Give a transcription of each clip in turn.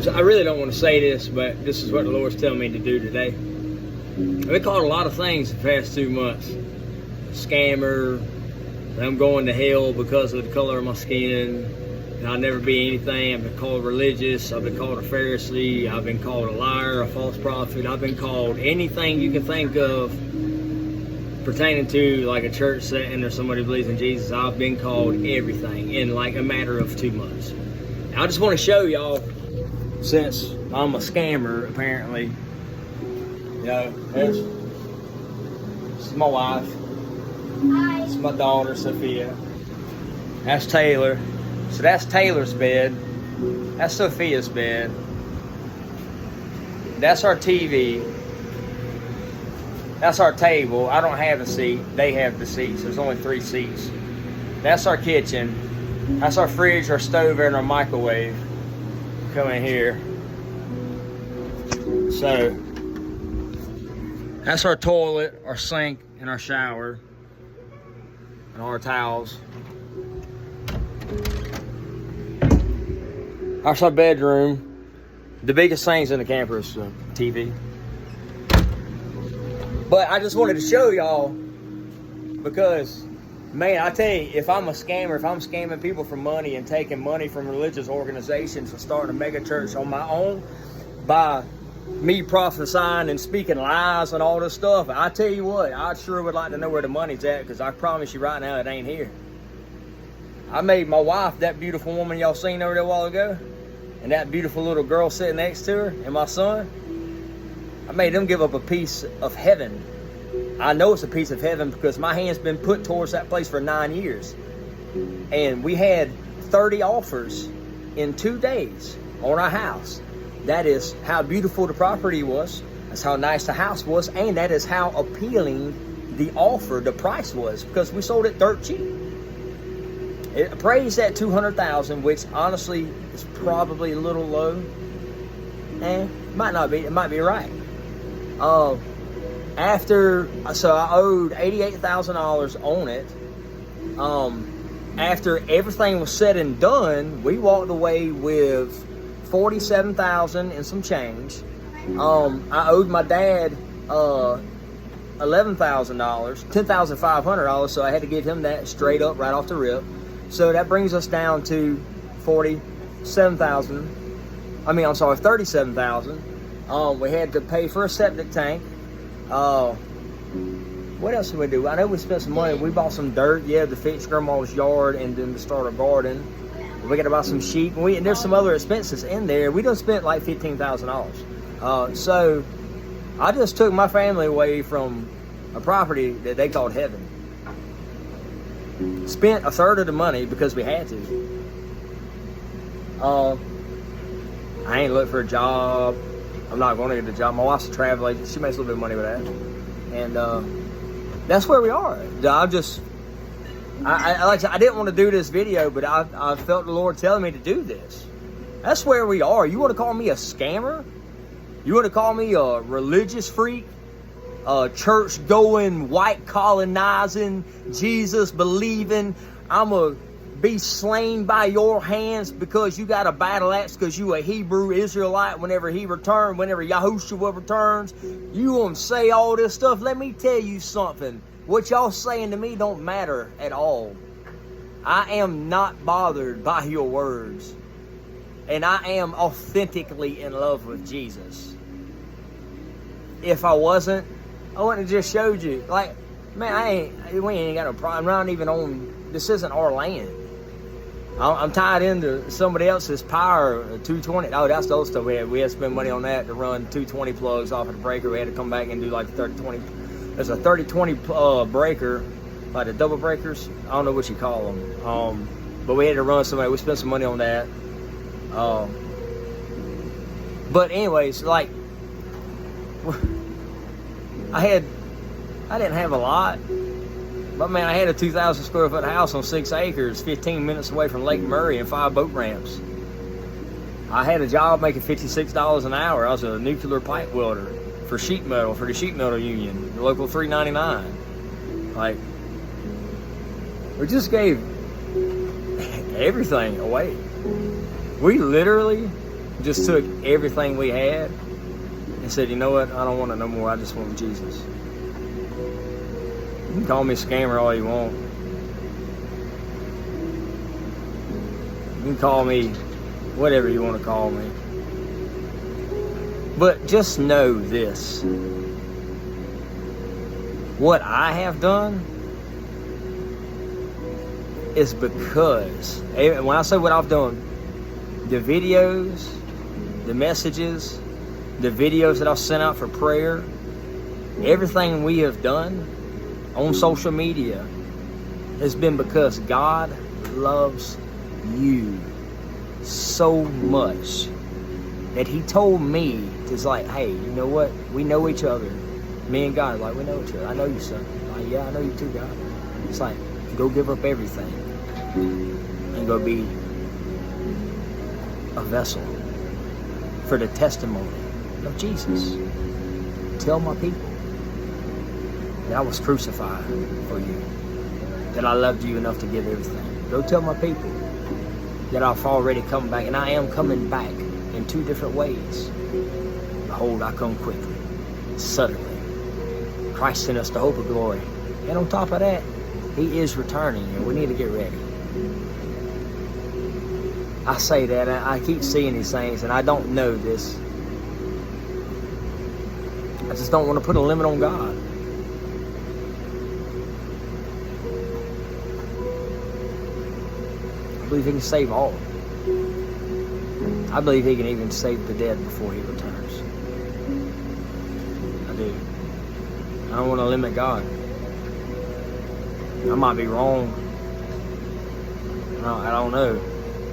So I really don't want to say this, but this is what the Lord's telling me to do today. I've been called a lot of things the past 2 months. Scammer, that I'm going to hell because of the color of my skin, and I'll never be anything. I've been called religious, I've been called a Pharisee, I've been called a liar, a false prophet, I've been called anything you can think of pertaining to like a church setting or somebody who believes in Jesus. I've been called everything in like a matter of 2 months. And I just want to show y'all, since I'm a scammer apparently, you know, this is my wife. Hi. This is my daughter, Sophia. That's Taylor. So that's Taylor's bed. That's Sophia's bed. That's our TV. That's our table. I don't have a seat. They have the seats. There's only 3 seats. That's our kitchen. That's our fridge, our stove, and our microwave. Come in here. So, that's our toilet, our sink, and our shower. And our towels. That's our bedroom. The biggest things in the camper is the TV. But I just wanted to show y'all because, man, I tell you, if I'm a scammer, if I'm scamming people for money and taking money from religious organizations and starting a mega church on my own by me prophesying and speaking lies and all this stuff, I tell you what, I sure would like to know where the money's at, because I promise you right now it ain't here. I made my wife, that beautiful woman y'all seen over there a while ago, and that beautiful little girl sitting next to her, and my son, I made them give up a piece of heaven. I know it's a piece of heaven because my hand's been put towards that place for 9 years. And we had 30 offers in 2 days on our house. That is how beautiful the property was. That's how nice the house was. And that is how appealing the offer, the price was, because we sold it dirt cheap. It appraised at $200,000, which honestly is probably a little low. Might not be. It might be right. So I owed $88,000 on it. After everything was said and done, we walked away with $47,000 and some change. I owed my dad $11,000, $10,500, so I had to give him that straight up right off the rip. So that brings us down to $37,000. We had to pay for a septic tank. What else did we do? I know we spent some money. We bought some dirt, to fix Grandma's yard and then to start a garden. We got to buy some sheep. And there's some other expenses in there. We done spent like $15,000. So I just took my family away from a property that they called heaven. Spent a third of the money because we had to. I ain't looked for a job. I'm not going to get a job. My wife's a travel agent. She makes a little bit of money with that. And that's where we are. I didn't want to do this video, but I felt the Lord telling me to do this. That's where we are. You want to call me a scammer? You want to call me a religious freak? A church-going, white colonizing, Jesus-believing, I'm a be slain by your hands because you got a battle axe because you a Hebrew Israelite whenever Yahushua returns. You want to say all this stuff? Let me tell you something. What y'all saying to me don't matter at all. I am not bothered by your words. And I am authentically in love with Jesus. If I wasn't, I wouldn't have just showed you. Like, man, we ain't got no problem. I'm not even on, this isn't our land. I'm tied into somebody else's power 220. Oh, that's the old stuff we had. We had to spend money on that to run 220 plugs off of the breaker. We had to come back and do like 30-20. There's a 30-20 breaker, like the double breakers. I don't know what you call them. But we had to run somebody. We spent some money on that. But anyways, like, I didn't have a lot. But man, I had a 2,000 square foot house on 6 acres, 15 minutes away from Lake Murray and 5 boat ramps. I had a job making $56 an hour. I was a nuclear pipe welder for sheet metal, for the sheet metal union, the local 399. Like, we just gave everything away. We literally just took everything we had and said, you know what, I don't want it no more, I just want Jesus. You can call me a scammer all you want. You can call me whatever you want to call me. But just know this. What I have done is because, when I say what I've done, the videos, the messages, the videos that I've sent out for prayer, everything we have done on social media has been because God loves you so much that He told me, it's like, hey, you know what? We know each other. Me and God, like, we know each other. I know you, son. Like, yeah, I know you too, God. It's like, go give up everything and go be a vessel for the testimony of Jesus. Tell my people that I was crucified for you, that I loved you enough to give everything. Go tell my people that I've already come back, and I am coming back in 2 different ways. Behold, I come quickly, suddenly. Christ sent us the hope of glory. And on top of that, He is returning, and we need to get ready. I say that, I keep seeing these things, and I don't know this. I just don't want to put a limit on God. I believe He can save all. I believe He can even save the dead before He returns. I do. I don't want to limit God. I might be wrong. I don't know.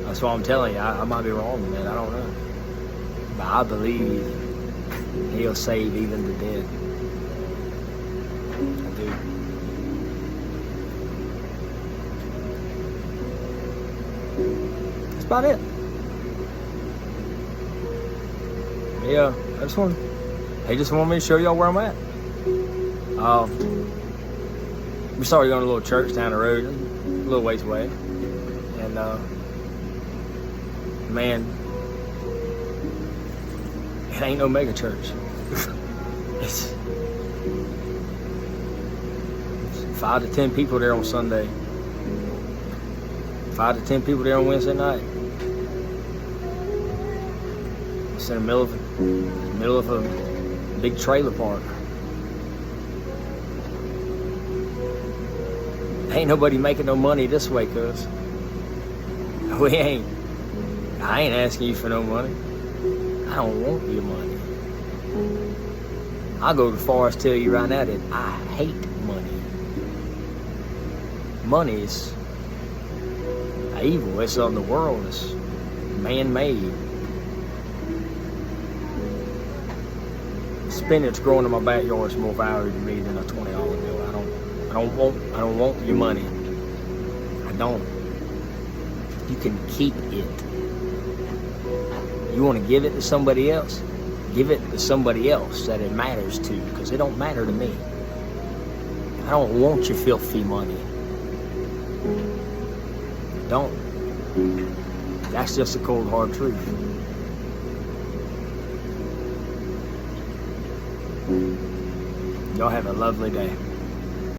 That's what I'm telling you. I might be wrong, man. I don't know. But I believe He'll save even the dead. I do. That's about it. Yeah, He just wanted me to show y'all where I'm at. We started going to a little church down the road, a little ways away. And, man, it ain't no mega church. It's 5 to 10 people there on Sunday. 5 to 10 people there on Wednesday night. It's in the middle of a big trailer park. Ain't nobody making no money this way, cuz. We ain't. I ain't asking you for no money. I don't want your money. I'll go as far as tell you right now that I hate money. Money is evil. It's of the world. It's man-made. Spinach growing in my backyard is more valuable to me than a $20 bill. I don't want your money. I don't. You can keep it. You want to give it to somebody else? Give it to somebody else that it matters to, because it don't matter to me. I don't want your filthy money. Don't. That's just the cold hard truth. Y'all have a lovely day.